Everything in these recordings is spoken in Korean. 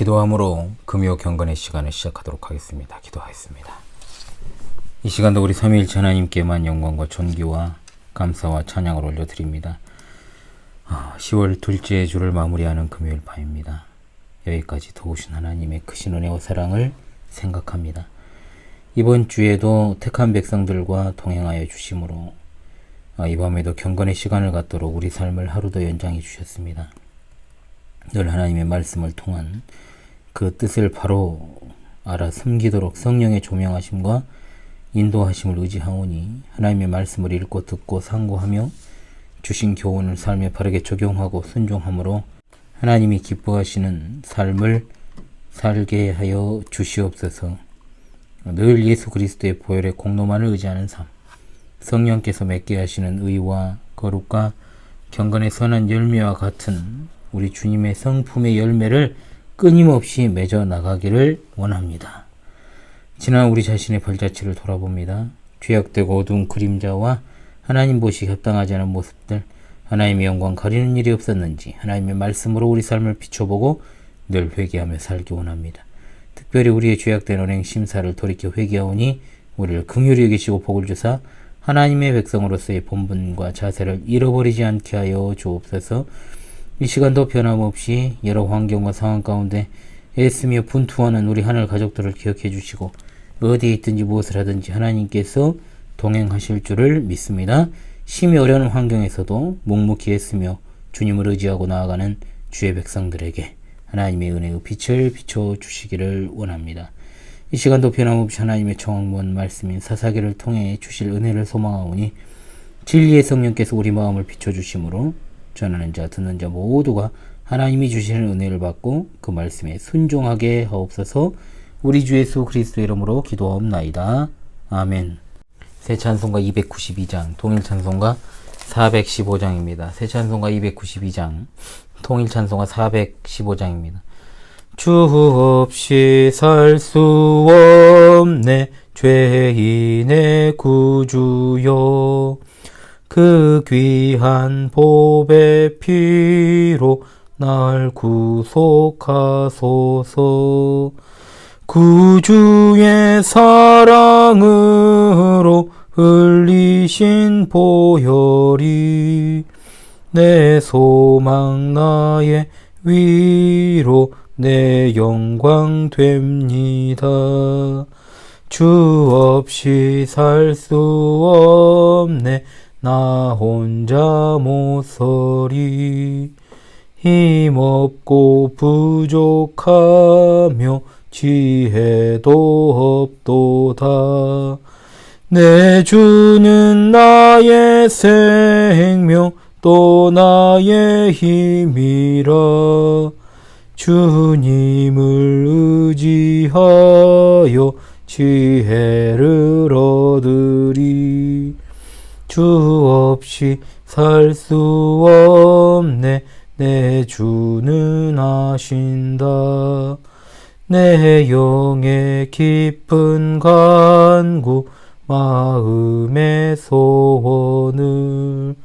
기도함으로 금요 경건의 시간을 시작하도록 하겠습니다. 기도하겠습니다. 이 시간도 우리 삼위일체 하나님께만 영광과 존귀와 감사와 찬양을 올려드립니다. 10월 둘째 주를 마무리하는 금요일 밤입니다. 여기까지 도우신 하나님의 크신 은혜와 사랑을 생각합니다. 이번 주에도 택한 백성들과 동행하여 주심으로 이 밤에도 경건의 시간을 갖도록 우리 삶을 하루 더 연장해 주셨습니다. 늘 하나님의 말씀을 통한 그 뜻을 바로 알아 섬기도록 성령의 조명하심과 인도하심을 의지하오니 하나님의 말씀을 읽고 듣고 상고하며 주신 교훈을 삶에 바르게 적용하고 순종함으로 하나님이 기뻐하시는 삶을 살게 하여 주시옵소서. 늘 예수 그리스도의 보혈의 공로만을 의지하는 삶, 성령께서 맺게 하시는 의와 거룩과 경건의 선한 열매와 같은 우리 주님의 성품의 열매를 끊임없이 맺어 나가기를 원합니다. 지난 우리 자신의 발자취를 돌아봅니다. 죄악되고 어두운 그림자와 하나님 보시기 합당하지 않은 모습들, 하나님의 영광 가리는 일이 없었는지 하나님의 말씀으로 우리 삶을 비춰보고 늘 회개하며 살기 원합니다. 특별히 우리의 죄악된 언행 심사를 돌이켜 회개하오니 우리를 긍휼히 여기시고 복을 주사 하나님의 백성으로서의 본분과 자세를 잃어버리지 않게 하여 주옵소서. 이 시간도 변함없이 여러 환경과 상황 가운데 애쓰며 분투하는 우리 하늘 가족들을 기억해 주시고 어디에 있든지 무엇을 하든지 하나님께서 동행하실 줄을 믿습니다. 심히 어려운 환경에서도 묵묵히 애쓰며 주님을 의지하고 나아가는 주의 백성들에게 하나님의 은혜의 빛을 비춰주시기를 원합니다. 이 시간도 변함없이 하나님의 정원 말씀인 사사기를 통해 주실 은혜를 소망하오니 진리의 성령께서 우리 마음을 비춰주심으로 전하는 자 듣는 자 모두가 하나님이 주시는 은혜를 받고 그 말씀에 순종하게 하옵소서. 우리 주 예수 그리스도의 이름으로 기도하옵나이다. 아멘. 새 찬송가 292장, 통일 찬송가 415장입니다. 새 찬송가 292장, 통일 찬송가 415장입니다. 주 없이 살 수 없네 죄인의 구주여, 그 귀한 보배 피로 날 구속하소서. 구주의 사랑으로 흘리신 보혈이 내 소망 나의 위로 내 영광 됩니다. 주 없이 살 수 없네 나 혼자 못서리. 힘없고 부족하며 지혜도 없도다. 내 주는 나의 생명 또 나의 힘이라. 주님을 의지하여 지혜를 얻으리. 주 없이 살 수 없네 내 주는 아신다. 내 영의 깊은 간구 마음의 소원을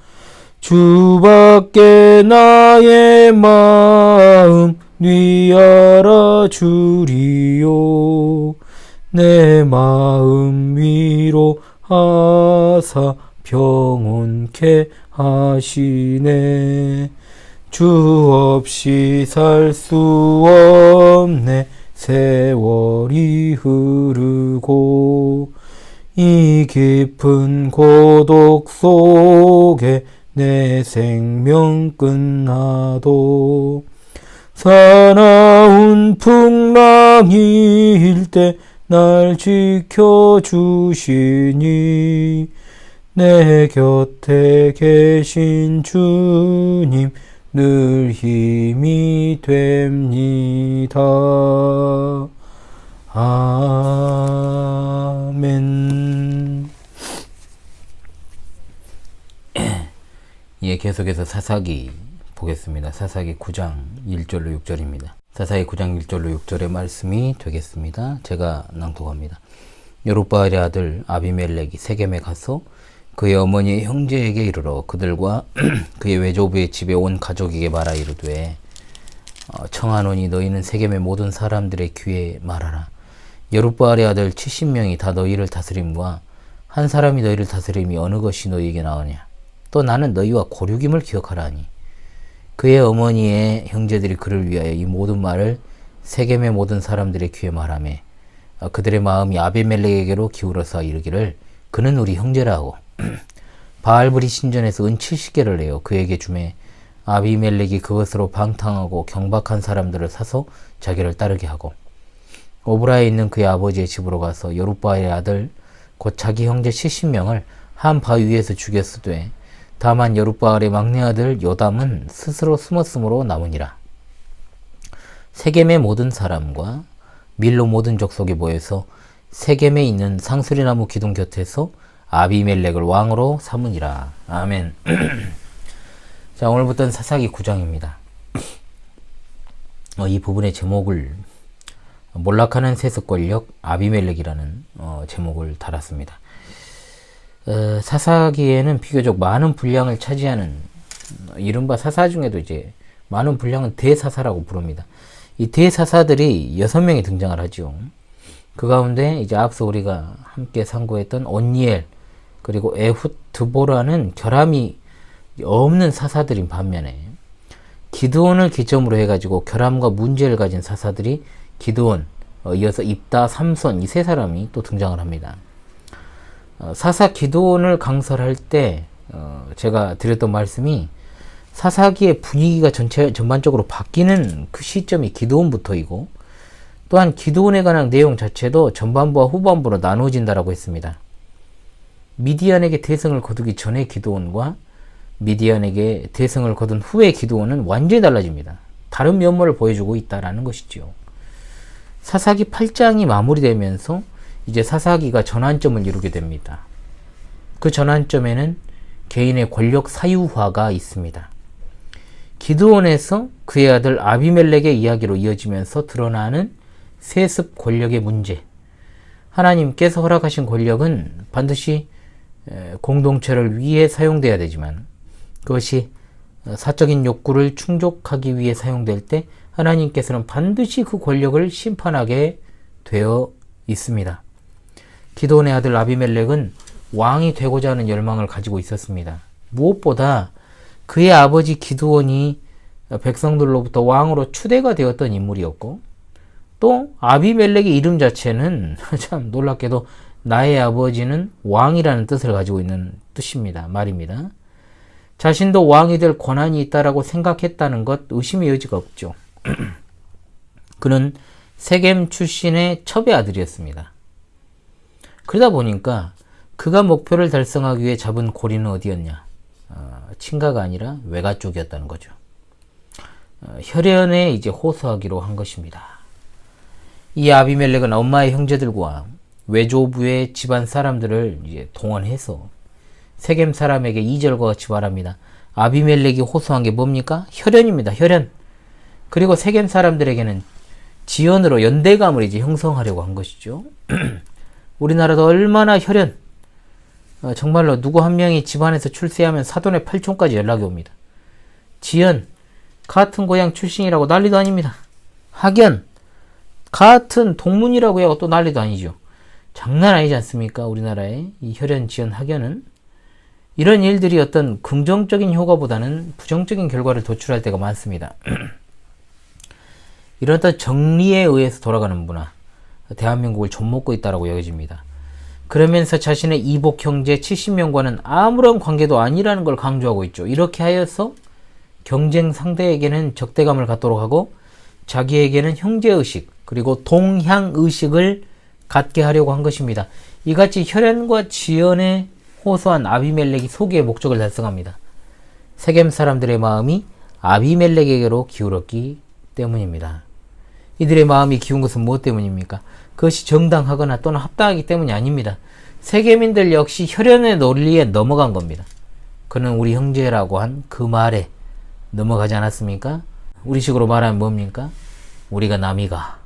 주밖에 나의 마음 네 알아주리요. 내 마음 위로하사 평온케 하시네. 주 없이 살 수 없네 세월이 흐르고 이 깊은 고독 속에 내 생명 끝나도 사나운 풍랑일 때 날 지켜주시니 내 곁에 계신 주님 늘 힘이 됩니다. 아멘. 예, 계속해서 사사기 보겠습니다. 사사기 9장 1절로 6절입니다. 사사기 9장 1절로 6절의 말씀이 되겠습니다. 제가 낭독합니다. 여룻바알의 아들 아비멜렉이 세겜에 가서 그의 어머니의 형제에게 이르러 그들과 그의 외조부의 집에 온 가족에게 말하 이르되 청하노니 너희는 세겜의 모든 사람들의 귀에 말하라. 여룹바알의 아들 70명이 다 너희를 다스림과 한 사람이 너희를 다스림이 어느 것이 너희에게 나으냐. 또 나는 너희와 고륙임을 기억하라니. 그의 어머니의 형제들이 그를 위하여 이 모든 말을 세겜의 모든 사람들의 귀에 말하매 그들의 마음이 아비멜렉에게로 기울어서 이르기를 그는 우리 형제라고. 바알브리 신전에서 은 70개를 내어 그에게 주매 아비멜렉이 그것으로 방탕하고 경박한 사람들을 사서 자기를 따르게 하고 오브라에 있는 그의 아버지의 집으로 가서 여룹바알의 아들 곧 자기 형제 70명을 한 바위 위에서 죽였으되 다만 여룹바알의 막내 아들 요담은 스스로 숨었으므로 남으니라. 세겜의 모든 사람과 밀로 모든 족속이 모여서 세겜에 있는 상수리나무 기둥 곁에서 아비멜렉을 왕으로 삼으니라. 아멘. 자, 오늘부터는 사사기 9장입니다. 이 부분의 제목을 몰락하는 세습 권력 아비멜렉이라는 제목을 달았습니다. 사사기에는 비교적 많은 분량을 차지하는 이른바 사사 중에도 이제 많은 분량은 대사사라고 부릅니다. 이 대사사들이 6명이 등장을 하죠. 그 가운데 이제 앞서 우리가 함께 상고했던 온니엘 그리고 에훗 드보라는 결함이 없는 사사들인 반면에 기드온을 기점으로 해가지고 결함과 문제를 가진 사사들이 기드온, 이어서 입다, 삼손 이 세 사람이 또 등장을 합니다. 사사 기드온을 강설할 때 제가 드렸던 말씀이 사사기의 분위기가 전반적으로 바뀌는 그 시점이 기드온부터이고 또한 기드온에 관한 내용 자체도 전반부와 후반부로 나누어진다라고 했습니다. 미디안에게 대승을 거두기 전에 기드온과 미디안에게 대승을 거둔 후의 기드온은 완전히 달라집니다. 다른 면모를 보여주고 있다라는 것이죠. 사사기 8장이 마무리되면서 이제 사사기가 전환점을 이루게 됩니다. 그 전환점에는 개인의 권력 사유화가 있습니다. 기드온에서 그의 아들 아비멜렉의 이야기로 이어지면서 드러나는 세습 권력의 문제. 하나님께서 허락하신 권력은 반드시 공동체를 위해 사용돼야 되지만 그것이 사적인 욕구를 충족하기 위해 사용될 때 하나님께서는 반드시 그 권력을 심판하게 되어 있습니다. 기드온의 아들 아비멜렉은 왕이 되고자 하는 열망을 가지고 있었습니다. 무엇보다 그의 아버지 기드온이 백성들로부터 왕으로 추대가 되었던 인물이었고 또 아비멜렉의 이름 자체는 참 놀랍게도 나의 아버지는 왕이라는 뜻을 가지고 있는 뜻입니다. 말입니다. 자신도 왕이 될 권한이 있다라고 생각했다는 것 의심의 여지가 없죠. 그는 세겜 출신의 첩의 아들이었습니다. 그러다 보니까 그가 목표를 달성하기 위해 잡은 고리는 어디였냐? 친가가 아니라 외가 쪽이었다는 거죠. 혈연에 이제 호소하기로 한 것입니다. 이 아비멜렉은 엄마의 형제들과 외조부의 집안 사람들을 이제 동원해서 세겜 사람에게 2절과 같이 말합니다. 아비멜렉이 호소한 게 뭡니까? 혈연입니다. 혈연. 그리고 세겜 사람들에게는 지연으로 연대감을 이제 형성하려고 한 것이죠. 우리나라도 얼마나 혈연. 정말로 누구 한 명이 집안에서 출세하면 사돈의 팔촌까지 연락이 옵니다. 지연. 같은 고향 출신이라고 난리도 아닙니다. 학연. 같은 동문이라고 해야 또 난리도 아니죠. 장난 아니지 않습니까? 우리나라의 이 혈연, 지연, 학연은 이런 일들이 어떤 긍정적인 효과보다는 부정적인 결과를 도출할 때가 많습니다. 이런 어떤 정리에 의해서 돌아가는 문화, 대한민국을 좀먹고 있다고 여겨집니다. 그러면서 자신의 이복 형제 70명과는 아무런 관계도 아니라는 걸 강조하고 있죠. 이렇게 하여서 경쟁 상대에게는 적대감을 갖도록 하고 자기에게는 형제의식 그리고 동향의식을 갖게 하려고 한 것입니다. 이같이 혈연과 지연에 호소한 아비멜렉이 소기의 목적을 달성합니다. 세겜 사람들의 마음이 아비멜렉에게로 기울었기 때문입니다. 이들의 마음이 기운 것은 무엇 때문입니까? 그것이 정당하거나 또는 합당하기 때문이 아닙니다. 세겜인들 역시 혈연의 논리에 넘어간 겁니다. 그는 우리 형제라고 한 그 말에 넘어가지 않았습니까? 우리식으로 말하면 뭡니까? 우리가 남이가.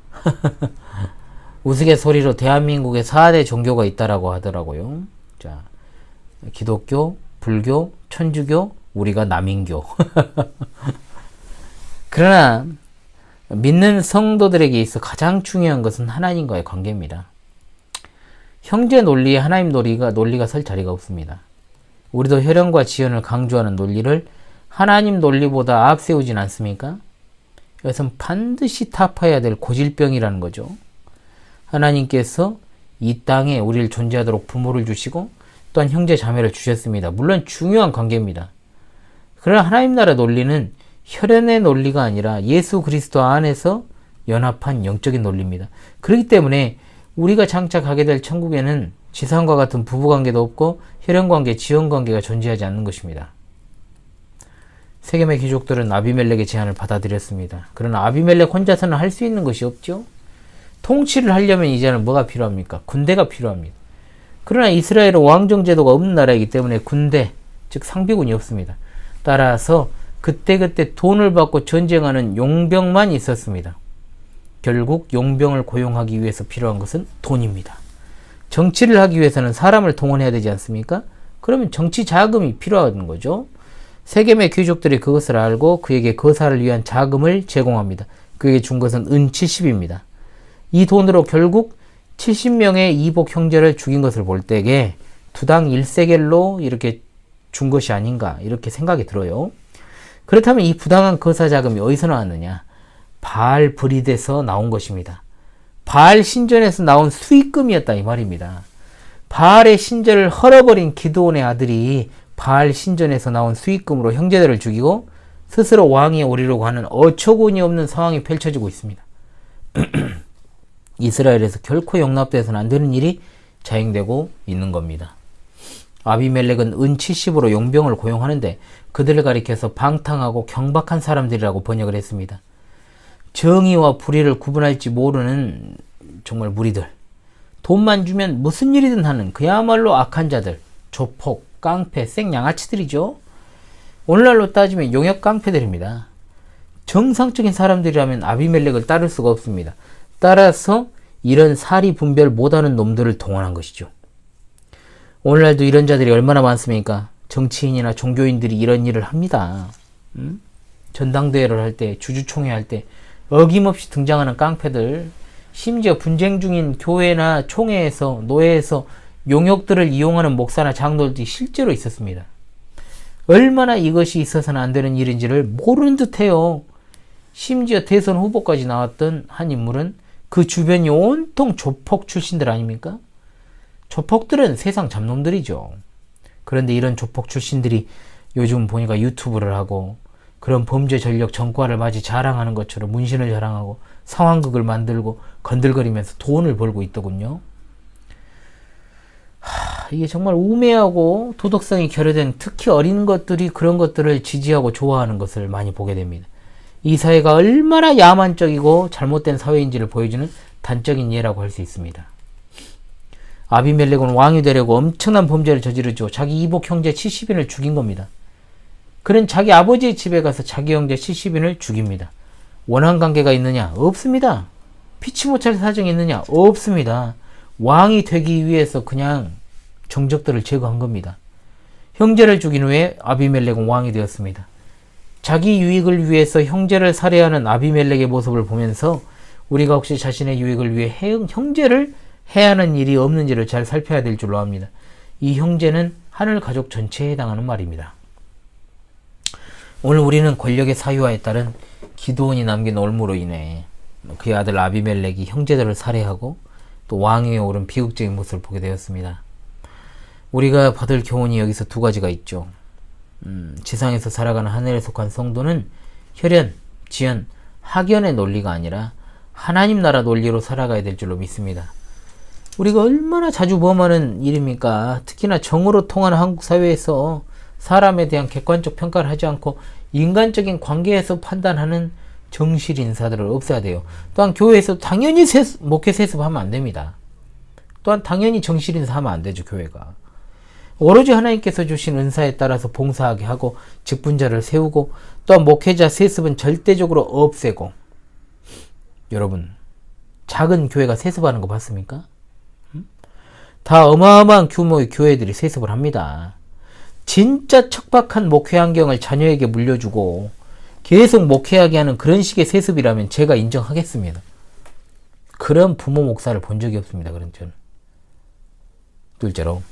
우스갯소리로 대한민국에 4대 종교가 있다라고 하더라고요. 자, 기독교, 불교, 천주교, 우리가 남인교. 그러나 믿는 성도들에게 있어 가장 중요한 것은 하나님과의 관계입니다. 형제 논리에 하나님 논리가 설 자리가 없습니다. 우리도 혈연과 지연을 강조하는 논리를 하나님 논리보다 앞세우진 않습니까? 이것은 반드시 타파해야 될 고질병이라는 거죠. 하나님께서 이 땅에 우리를 존재하도록 부모를 주시고 또한 형제 자매를 주셨습니다. 물론 중요한 관계입니다. 그러나 하나님 나라 논리는 혈연의 논리가 아니라 예수 그리스도 안에서 연합한 영적인 논리입니다. 그렇기 때문에 우리가 장착하게 될 천국에는 지상과 같은 부부관계도 없고 혈연관계, 지연관계가 존재하지 않는 것입니다. 세겜의 귀족들은 아비멜렉의 제안을 받아들였습니다. 그러나 아비멜렉 혼자서는 할 수 있는 것이 없죠. 통치를 하려면 이제는 뭐가 필요합니까? 군대가 필요합니다. 그러나 이스라엘은 왕정제도가 없는 나라이기 때문에 군대, 즉 상비군이 없습니다. 따라서 그때그때 돈을 받고 전쟁하는 용병만 있었습니다. 결국 용병을 고용하기 위해서 필요한 것은 돈입니다. 정치를 하기 위해서는 사람을 동원해야 되지 않습니까? 그러면 정치 자금이 필요한 거죠. 세겜의 귀족들이 그것을 알고 그에게 거사를 위한 자금을 제공합니다. 그에게 준 것은 은 70입니다. 이 돈으로 결국 70명의 이복 형제를 죽인 것을 볼 때에 두당 1세겔로 이렇게 준 것이 아닌가 이렇게 생각이 들어요. 그렇다면 이 부당한 거사 자금이 어디서 나왔느냐? 바알 브릿에서 나온 것입니다. 바알 신전에서 나온 수익금이었다 이 말입니다. 바알의 신전을 헐어버린 기드온의 아들이 바알 신전에서 나온 수익금으로 형제들을 죽이고 스스로 왕위에 오르려고 하는 어처구니 없는 상황이 펼쳐지고 있습니다. 이스라엘에서 결코 용납돼서는 안 되는 일이 자행되고 있는 겁니다. 아비멜렉은 은 70으로 용병을 고용하는데 그들을 가리켜서 방탕하고 경박한 사람들이라고 번역을 했습니다. 정의와 불의를 구분할지 모르는 정말 무리들, 돈만 주면 무슨 일이든 하는 그야말로 악한 자들, 조폭, 깡패, 생양아치들이죠. 오늘날로 따지면 용역 깡패들입니다. 정상적인 사람들이라면 아비멜렉을 따를 수가 없습니다. 따라서 이런 사리 분별 못하는 놈들을 동원한 것이죠. 오늘날도 이런 자들이 얼마나 많습니까? 정치인이나 종교인들이 이런 일을 합니다. 전당대회를 할 때, 주주총회 할 때 어김없이 등장하는 깡패들, 심지어 분쟁 중인 교회나 총회에서, 노회에서 용역들을 이용하는 목사나 장로들이 실제로 있었습니다. 얼마나 이것이 있어서는 안 되는 일인지를 모르는 듯해요. 심지어 대선 후보까지 나왔던 한 인물은 그 주변이 온통 조폭 출신들 아닙니까? 조폭들은 세상 잡놈들이죠. 그런데 이런 조폭 출신들이 요즘 보니까 유튜브를 하고 그런 범죄 전력 전과를 마치 자랑하는 것처럼 문신을 자랑하고 상황극을 만들고 건들거리면서 돈을 벌고 있더군요. 이게 정말 우매하고 도덕성이 결여된 특히 어린 것들이 그런 것들을 지지하고 좋아하는 것을 많이 보게 됩니다. 이 사회가 얼마나 야만적이고 잘못된 사회인지를 보여주는 단적인 예라고 할 수 있습니다. 아비멜렉은 왕이 되려고 엄청난 범죄를 저지르죠. 자기 이복 형제 70인을 죽인 겁니다. 그는 자기 아버지의 집에 가서 자기 형제 70인을 죽입니다. 원한 관계가 있느냐? 없습니다. 피치 못할 사정이 있느냐? 없습니다. 왕이 되기 위해서 그냥 정적들을 제거한 겁니다. 형제를 죽인 후에 아비멜렉은 왕이 되었습니다. 자기 유익을 위해서 형제를 살해하는 아비멜렉의 모습을 보면서 우리가 혹시 자신의 유익을 위해 형제를 해야 하는 일이 없는지를 잘 살펴야 될 줄로 압니다. 이 형제는 하늘 가족 전체에 해당하는 말입니다. 오늘 우리는 권력의 사유화에 따른 기드온이 남긴 올무로 인해 그의 아들 아비멜렉이 형제들을 살해하고 또 왕위에 오른 비극적인 모습을 보게 되었습니다. 우리가 받을 교훈이 여기서 두 가지가 있죠. 지상에서 살아가는 하늘에 속한 성도는 혈연, 지연, 학연의 논리가 아니라 하나님 나라 논리로 살아가야 될 줄로 믿습니다. 우리가 얼마나 자주 범하는 일입니까? 특히나 정으로 통하는 한국 사회에서 사람에 대한 객관적 평가를 하지 않고 인간적인 관계에서 판단하는 정실 인사들을 없애야 돼요. 또한 교회에서 당연히 목회 세습하면 안 됩니다. 또한 당연히 정실 인사하면 안 되죠, 교회가. 오로지 하나님께서 주신 은사에 따라서 봉사하게 하고 직분자를 세우고 또한 목회자 세습은 절대적으로 없애고. 여러분, 작은 교회가 세습하는 거 봤습니까? 다 어마어마한 규모의 교회들이 세습을 합니다. 진짜 척박한 목회 환경을 자녀에게 물려주고 계속 목회하게 하는 그런 식의 세습이라면 제가 인정하겠습니다. 그런 부모 목사를 본 적이 없습니다. 그런 저는. 둘째로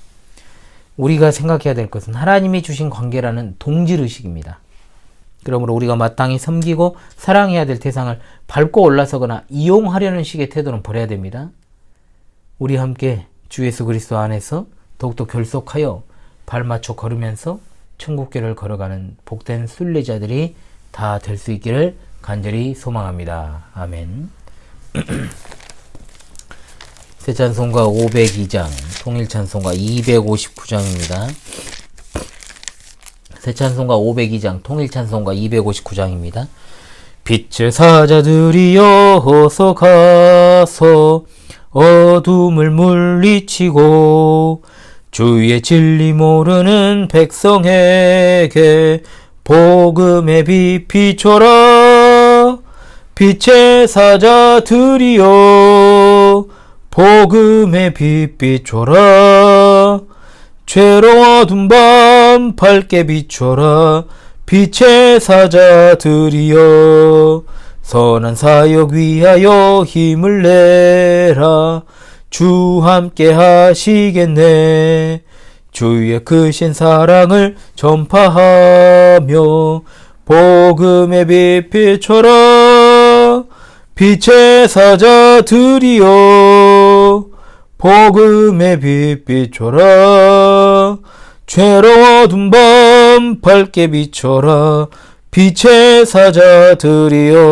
우리가 생각해야 될 것은 하나님이 주신 관계라는 동질의식입니다. 그러므로 우리가 마땅히 섬기고 사랑해야 될 대상을 밟고 올라서거나 이용하려는 식의 태도는 버려야 됩니다. 우리 함께 주 예수 그리스도 안에서 더욱더 결속하여 발맞춰 걸으면서 천국길을 걸어가는 복된 순례자들이 다 될 수 있기를 간절히 소망합니다. 아멘. 새 찬송가 502장, 통일 찬송가 259장입니다. 새 찬송가 502장, 통일 찬송가 259장입니다. 빛의 사자들이여 어서 가서 어둠을 물리치고 주의 진리 모르는 백성에게 복음의 빛 비춰라. 빛의 사자들이여 복음의 빛 비춰라. 죄로워둔 밤 밝게 비춰라. 빛의 사자들이여 선한 사역 위하여 힘을 내라. 주 함께 하시겠네. 주의 크신 사랑을 전파하며 복음의 빛 비춰라. 빛의 사자들이여 복음의 빛 비춰라. 죄로워둔 밤 밝게 비춰라. 빛의 사자들이여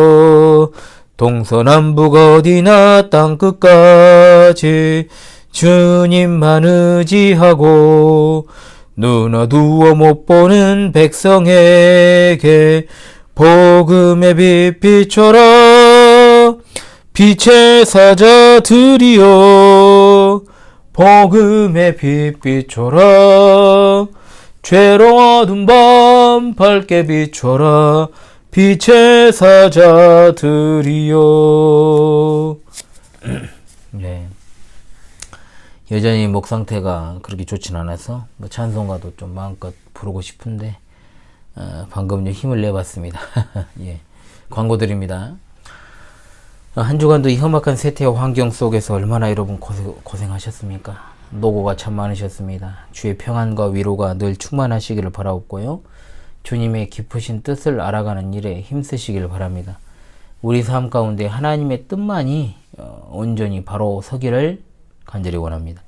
동서남북 어디나 땅끝까지 주님만 의지하고 눈 어두워 못 보는 백성에게 복음의 빛 비춰라. 빛의 사자들이여 복음의 빛 비춰라. 죄로워둔 밤 밝게 비춰라. 빛의 사자들이여. 네. 여전히 목 상태가 그렇게 좋진 않아서 찬송가도 좀 마음껏 부르고 싶은데 방금 좀 힘을 내봤습니다. 예. 광고 드립니다. 한 주간도 이 험악한 세태와 환경 속에서 얼마나 여러분 고생하셨습니까? 노고가 참 많으셨습니다. 주의 평안과 위로가 늘 충만하시기를 바라옵고요. 주님의 깊으신 뜻을 알아가는 일에 힘쓰시길 바랍니다. 우리 삶 가운데 하나님의 뜻만이 온전히 바로 서기를 간절히 원합니다.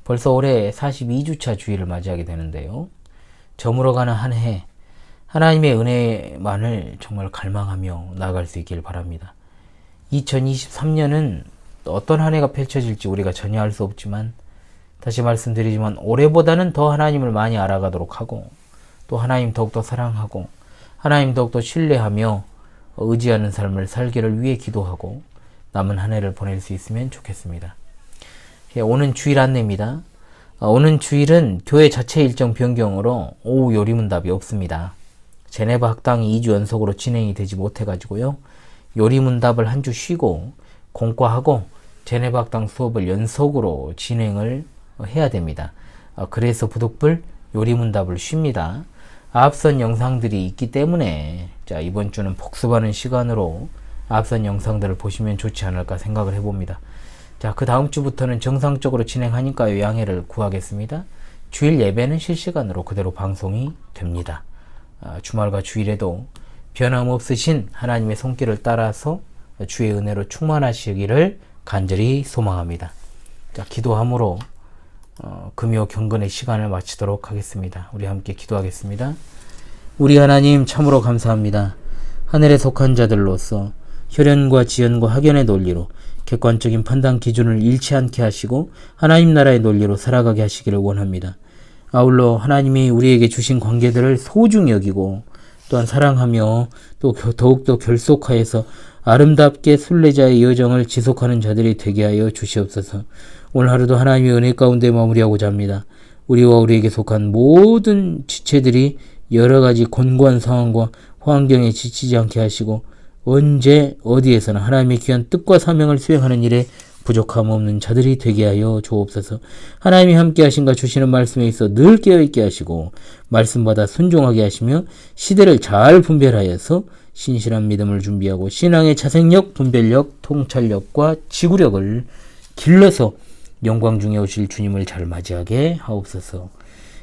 벌써 올해 42주차 주일을 맞이하게 되는데요. 저물어가는 한 해 하나님의 은혜만을 정말 갈망하며 나아갈 수 있길 바랍니다. 2023년은 어떤 한 해가 펼쳐질지 우리가 전혀 알 수 없지만 다시 말씀드리지만 올해보다는 더 하나님을 많이 알아가도록 하고 또 하나님 더욱더 사랑하고 하나님 더욱더 신뢰하며 의지하는 삶을 살기를 위해 기도하고 남은 한 해를 보낼 수 있으면 좋겠습니다. 오는 주일 안내입니다. 오는 주일은 교회 자체 일정 변경으로 오후 요리문답이 없습니다. 제네바 학당이 2주 연속으로 진행이 되지 못해가지고요. 요리문답을 한 주 쉬고 공과하고 제네바 학당 수업을 연속으로 진행을 해야 됩니다. 그래서 부득불 요리문답을 쉽니다. 앞선 영상들이 있기 때문에 자 이번 주는 복습하는 시간으로 앞선 영상들을 보시면 좋지 않을까 생각을 해봅니다. 자, 그 다음 주부터는 정상적으로 진행하니까요. 양해를 구하겠습니다. 주일 예배는 실시간으로 그대로 방송이 됩니다. 주말과 주일에도 변함없으신 하나님의 손길을 따라서 주의 은혜로 충만하시기를 간절히 소망합니다. 자, 기도함으로 금요 경건의 시간을 마치도록 하겠습니다. 우리 함께 기도하겠습니다. 우리 하나님 참으로 감사합니다. 하늘에 속한 자들로서 혈연과 지연과 학연의 논리로 객관적인 판단 기준을 잃지 않게 하시고 하나님 나라의 논리로 살아가게 하시기를 원합니다. 아울러 하나님이 우리에게 주신 관계들을 소중히 여기고 또한 사랑하며 또 더욱더 결속하여서 아름답게 순례자의 여정을 지속하는 자들이 되게 하여 주시옵소서. 오늘 하루도 하나님의 은혜 가운데 마무리하고자 합니다. 우리와 우리에게 속한 모든 지체들이 여러 가지 곤고한 상황과 환경에 지치지 않게 하시고 언제 어디에서나 하나님의 귀한 뜻과 사명을 수행하는 일에 부족함 없는 자들이 되게 하여 주옵소서. 하나님이 함께 하신가 주시는 말씀에 있어 늘 깨어있게 하시고 말씀받아 순종하게 하시며 시대를 잘 분별하여서 신실한 믿음을 준비하고 신앙의 자생력, 분별력, 통찰력과 지구력을 길러서 영광 중에 오실 주님을 잘 맞이하게 하옵소서.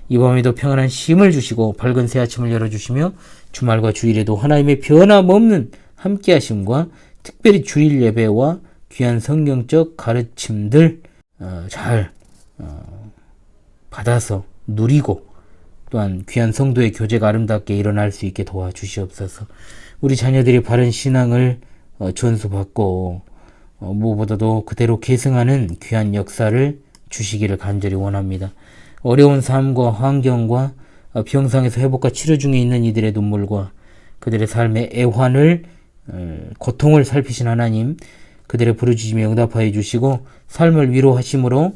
이 밤에도 평안한 쉼을 주시고 밝은 새 아침을 열어주시며 주말과 주일에도 하나님의 변함없는 함께 하심과 특별히 주일 예배와 귀한 성경적 가르침들 잘 받아서 누리고 또한 귀한 성도의 교제가 아름답게 일어날 수 있게 도와주시옵소서. 우리 자녀들이 바른 신앙을 전수받고 무엇보다도 그대로 계승하는 귀한 역사를 주시기를 간절히 원합니다. 어려운 삶과 환경과 병상에서 회복과 치료 중에 있는 이들의 눈물과 그들의 삶의 애환을 고통을 살피신 하나님, 그들의 부르짖음에 응답하여 주시고 삶을 위로하심으로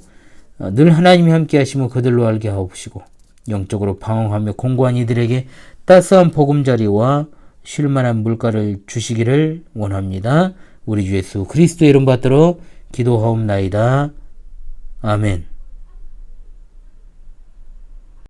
늘 하나님이 함께 하심을 그들로 알게 하옵시고 영적으로 방황하며 공고한 이들에게 따스한 보금자리와 쉴만한 물가를 주시기를 원합니다. 우리 주 예수 그리스도의 이름 받들어 기도하옵나이다. 아멘.